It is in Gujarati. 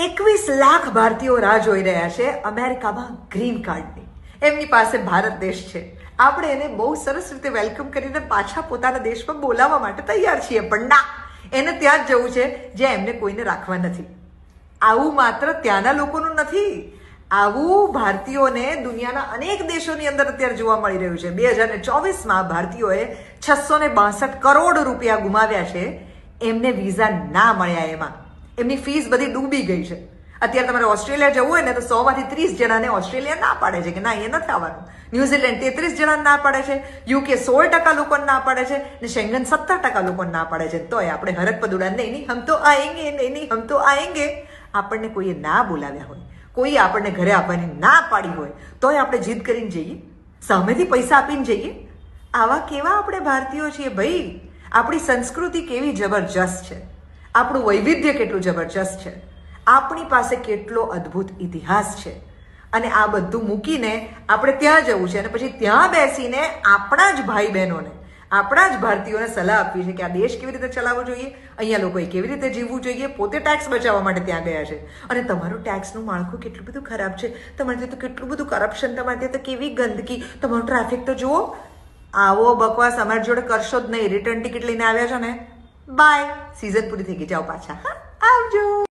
21 લાખ ભારતીયો રાહ જોઈ રહ્યા છે અમેરિકામાં ગ્રીન કાર્ડની. એમની પાસે ભારત દેશ છે. આપણે એને બહુ સરસ રીતે વેલકમ કરીને પાછા પોતાના દેશમાં બોલાવવા માટે તૈયાર છીએ, પણ ના, એને ત્યાં જ જવું છે જ્યાં એમને કોઈને રાખવા નથી. આવું માત્ર ત્યાંના લોકોનું નથી, આવું ભારતીયોને દુનિયાના અનેક દેશોની અંદર અત્યારે જોવા મળી રહ્યું છે. 2024માં ભારતીયોએ 662 કરોડ રૂપિયા ગુમાવ્યા છે એમને વિઝા ના મળ્યા. એમાં એમની ફીસ બધી ડૂબી ગઈ છે. અત્યારે તમારે ઓસ્ટ્રેલિયા જવું હોય ને તો 100 માંથી 30 જણાને ઓસ્ટ્રેલિયા ના પાડે છે કે ના, એ નથી આવવાનું. ન્યુઝીલેન્ડ 33 જણાને ના પાડે છે, યુકે 16% લોકોને ના પાડે છે, ને શેંગન 17% લોકોને ના પાડે છે. તોય આપણે હરક પદુડા નહીં હમ તો આએંગે, નહીં હમ તો આએંગે. આપણને કોઈએ ના બોલાવ્યા હોય, કોઈ આપણને ઘરે આવવાની ના પાડી હોય, તોય આપણે જીદ કરીને જઈએ, સામેથી પૈસા આપીને જઈએ. આવા કેવા આપણે ભારતીયો છીએ ભાઈ! આપણી સંસ્કૃતિ કેવી જબરજસ્ત છે, આપણું વૈવિધ્ય કેટલું જબરજસ્ત છે, આપણી પાસે કેટલો અદ્ભુત ઇતિહાસ છે. અને આ બધું મૂકીને આપણે ત્યાં જવું છે અને પછી ત્યાં બેસીને આપણા જ ભાઈ બહેનોને, આપણા જ ભારતીયોને સલાહ આપવી છે કે આ દેશ કેવી રીતે ચલાવવો જોઈએ, અહીંયા લોકોએ કેવી રીતે જીવવું જોઈએ. પોતે ટેક્સ બચાવવા માટે ત્યાં ગયા છે અને તમારું ટેક્સનું માળખું કેટલું બધું ખરાબ છે, તમારે ત્યાં તો કેટલું બધું કરપ્શન, તમારે ત્યાં તો કેવી ગંદકી, તમારું ટ્રાફિક તો જુઓ. આવો બકવાસ અમારી જોડે કરશો જ નહીં. રિટર્ન ટિકિટ લઈને આવ્યા છો ને, બાય, સિઝન પૂરી થઈ ગઈ, જાઓ પાછા. હા, આવજો.